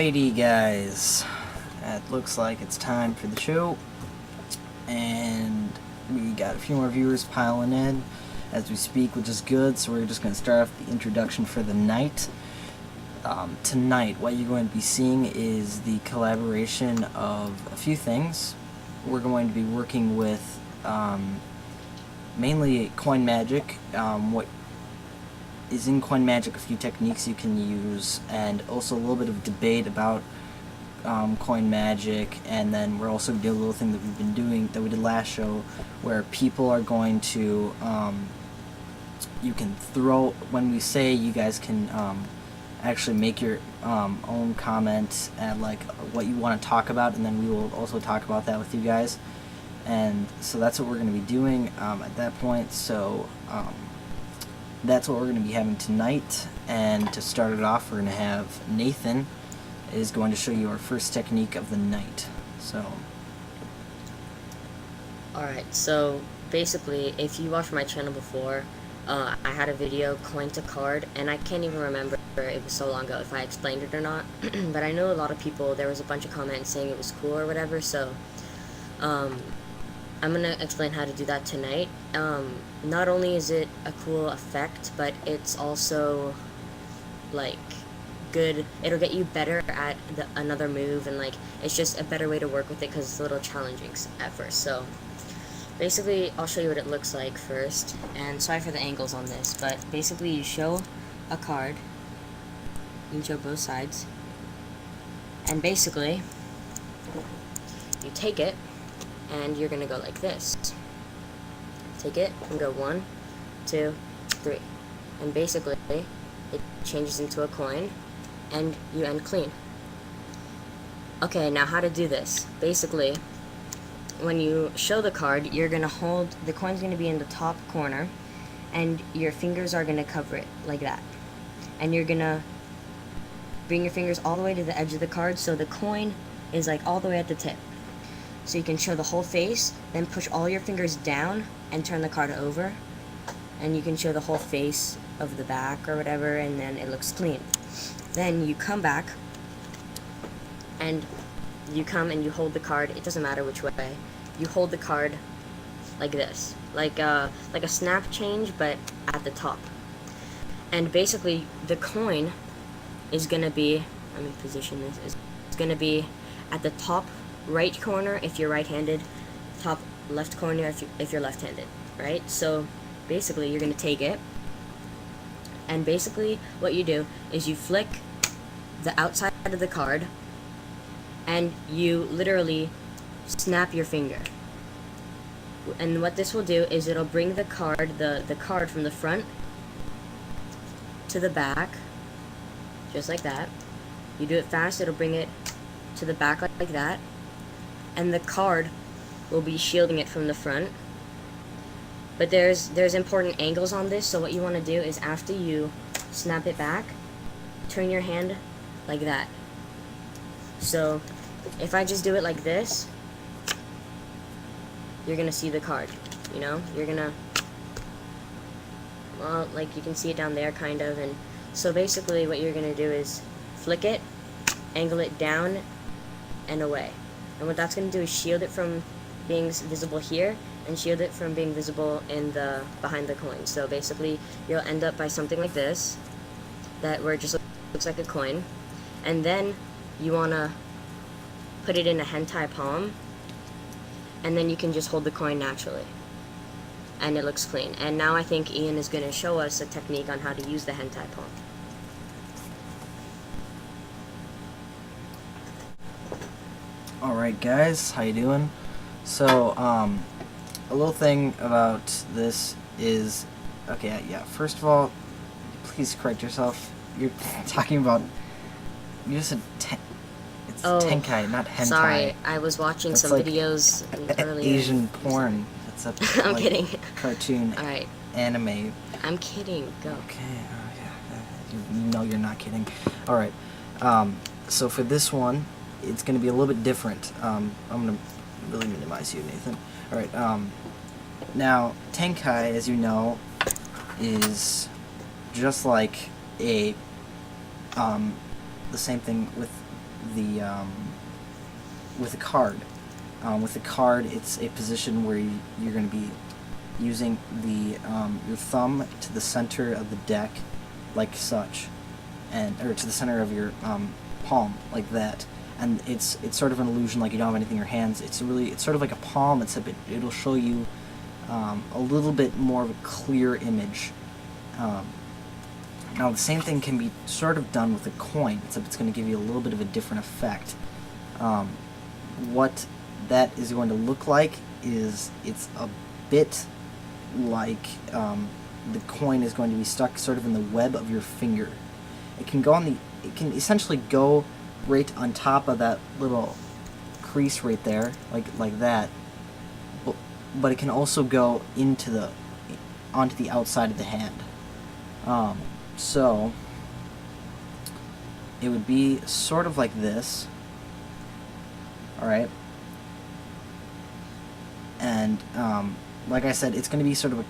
Alrighty guys, it looks like it's time for the show, and we got a few more viewers piling in as we speak, which is good. So we're just going to start off the introduction for the night. Tonight, what you're going to be seeing is the collaboration of a few things. We're going to be working with mainly Coin Magic, what is in Coin Magic, a few techniques you can use, and also a little bit of debate about Coin Magic. And then we're also doing a little thing that we've been doing, that we did last show, where people are going to, you can throw, when we say, you guys can actually make your own comment at like what you want to talk about, and then we will also talk about that with you guys. And so that's what we're going to be doing at that point. So that's what we're going to be having tonight. And to start it off, we're going to have Nathan is going to show you our first technique of the night. So alright, so basically, if you watched my channel before, I had a video, coin to card, and I can't even remember, it was so long ago, if I explained it or not. But I know a lot of people, there was a bunch of comments saying it was cool or whatever, so I'm gonna explain how to do that tonight. Not only is it a cool effect, but it's also like good. It'll get you better at another move, and like it's just a better way to work with it because it's a little challenging at first. So basically, I'll show you what it looks like first. And sorry for the angles on this, but basically you show a card. You can show both sides, and basically you take it, and you're gonna go like this. Take it and go 1, 2, 3, and basically it changes into a coin, and you end clean. Okay, now how to do this. Basically, when you show the card, you're gonna hold the coin's gonna be in the top corner, and your fingers are gonna cover it like that, and you're gonna bring your fingers all the way to the edge of the card, so the coin is like all the way at the tip. So you can show the whole face, then push all your fingers down and turn the card over, and you can show the whole face of the back or whatever, and then it looks clean. Then you come back, and you come and you hold the card. It doesn't matter which way. You hold the card like this, like a snap change, but at the top. And basically, the coin is gonna be, let me position this, it's gonna be at the top right corner if you're right-handed, top left corner if you're left-handed, right? So basically you're gonna take it, and basically what you do is you flick the outside of the card, and you literally snap your finger. And what this will do is it'll bring the card, the card from the front to the back, just like that. You do it fast, it'll bring it to the back like that, and the card will be shielding it from the front. But there's important angles on this, so what you want to do is after you snap it back, turn your hand like that. So if I just do it like this, you're gonna see the card, you know? You're gonna, well, like you can see it down there kind of. And so basically what you're gonna do is flick it, angle it down and away. And what that's going to do is shield it from being visible here, and shield it from being visible in the behind the coin. So basically, you'll end up by something like this, that where it just looks like a coin. And then you want to put it in a hentai palm, and then you can just hold the coin naturally, and it looks clean. And now I think Ian is going to show us a technique on how to use the hentai palm. alright guys, how you doing? So a little thing about this is, okay, yeah, first of all, please correct yourself. You're talking about, you just said it's tenkai, not hentai. Sorry, I was watching That's some like videos earlier. Asian porn. That's a I'm like, kidding. Cartoon. Alright. Anime. I'm kidding. Go. Okay, you know you're not kidding. Alright, so for this one, it's going to be a little bit different. I'm going to really minimize you, Nathan. Alright, now, Tenkai, as you know, is just like a, the same thing with the with a card. With a card, it's a position where you're going to be using the your thumb to the center of the deck, like such, or to the center of your palm, like that. And it's sort of an illusion, like you don't have anything in your hands. It's sort of like a palm, except it'll show you a little bit more of a clear image. Now the same thing can be sort of done with a coin, except it's going to give you a little bit of a different effect. What that is going to look like is it's a bit like the coin is going to be stuck sort of in the web of your finger. It can essentially go right on top of that little crease right there, like that. But it can also go onto the outside of the hand. So it would be sort of like this. All right. And like I said, it's going to be sort of a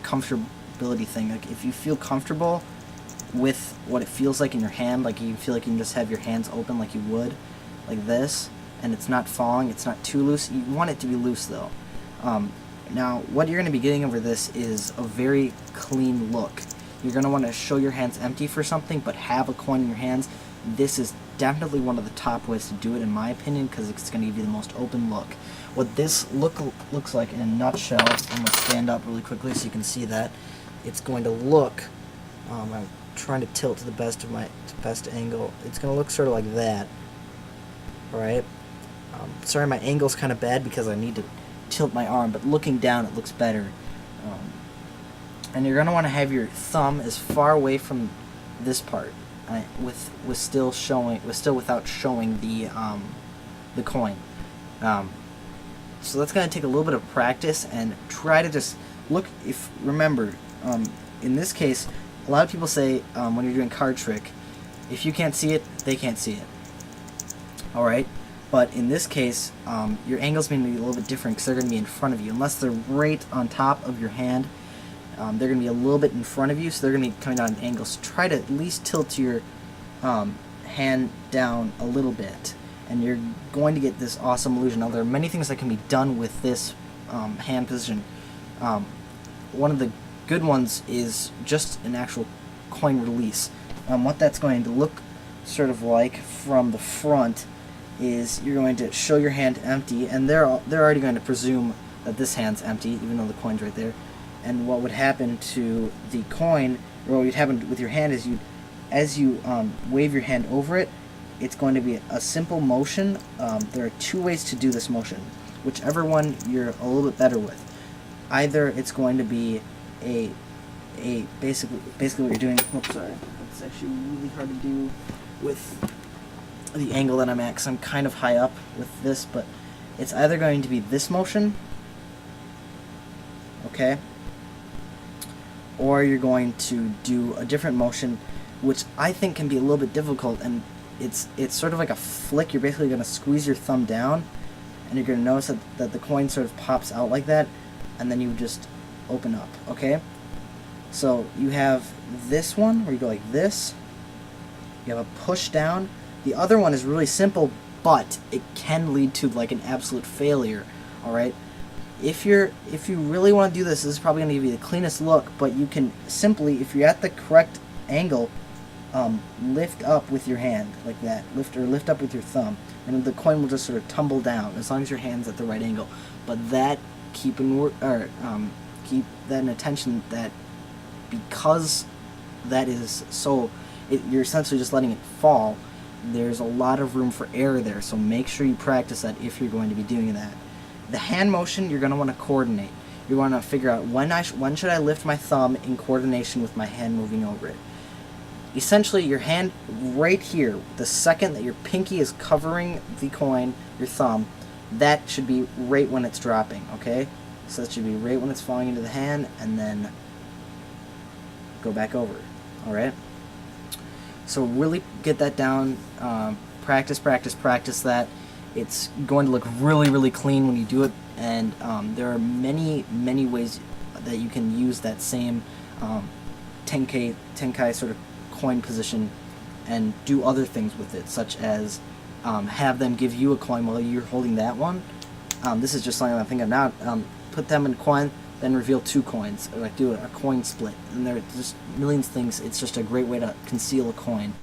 comfortability thing. Like if you feel comfortable with what it feels like in your hand, like you feel like you can just have your hands open like you would, like this, and it's not falling, it's not too loose. You want it to be loose though. Now what you're going to be getting over this is a very clean look. You're going to want to show your hands empty for something, but have a coin in your hands. This is definitely one of the top ways to do it, in my opinion, because it's going to give you the most open look. What this looks like in a nutshell, I'm going to stand up really quickly so you can see that. It's going to look, I'm trying to tilt to the best angle. It's going to look sort of like that. Alright? Sorry, my angle's kind of bad because I need to tilt my arm, but looking down it looks better. And you're going to want to have your thumb as far away from this part, still without showing the coin. So that's going to take a little bit of practice, and try to just look. Remember, in this case, a lot of people say when you're doing card trick, if you can't see it, they can't see it. All right, but in this case, your angles may be a little bit different because they're going to be in front of you, unless they're right on top of your hand. They're going to be a little bit in front of you, so they're going to be coming down at an angle. So try to at least tilt your hand down a little bit, and you're going to get this awesome illusion. Now, there are many things that can be done with this hand position. One of the good ones is just an actual coin release. What that's going to look sort of like from the front is you're going to show your hand empty, and they're already going to presume that this hand's empty, even though the coin's right there. And what would happen to the coin, or what would happen with your hand, is as you wave your hand over it, it's going to be a simple motion. There are two ways to do this motion, whichever one you're a little bit better with. Either it's going to be basically what you're doing. Oops, sorry, it's actually really hard to do with the angle that I'm at, because I'm kind of high up with this. But it's either going to be this motion, okay, or you're going to do a different motion, which I think can be a little bit difficult, and it's sort of like a flick. You're basically going to squeeze your thumb down, and you're going to notice that the coin sort of pops out like that, and then you just open up, okay? So you have this one where you go like this. You have a push down. The other one is really simple, but it can lead to like an absolute failure, alright? If you really want to do this, this is probably going to give you the cleanest look, but you can simply, if you're at the correct angle, lift up with your hand like that. Lift up with your thumb, and the coin will just sort of tumble down as long as your hand's at the right angle. But that keep that in attention, that because that is so, you're essentially just letting it fall. There's a lot of room for error there, so make sure you practice that if you're going to be doing that. The hand motion, you're going to want to coordinate. You want to figure out when should I lift my thumb in coordination with my hand moving over it. Essentially, your hand right here, the second that your pinky is covering the coin, your thumb, that should be right when it's dropping, okay? So that should be right when it's falling into the hand, and then go back over, alright? So really get that down, practice that. It's going to look really, really clean when you do it, and there are many, many ways that you can use that same Tenkai sort of coin position and do other things with it, such as have them give you a coin while you're holding that one. This is just something I'm thinking of now. Put them in coin, then reveal 2 coins, or like do a coin split. And there are just millions of things. It's just a great way to conceal a coin.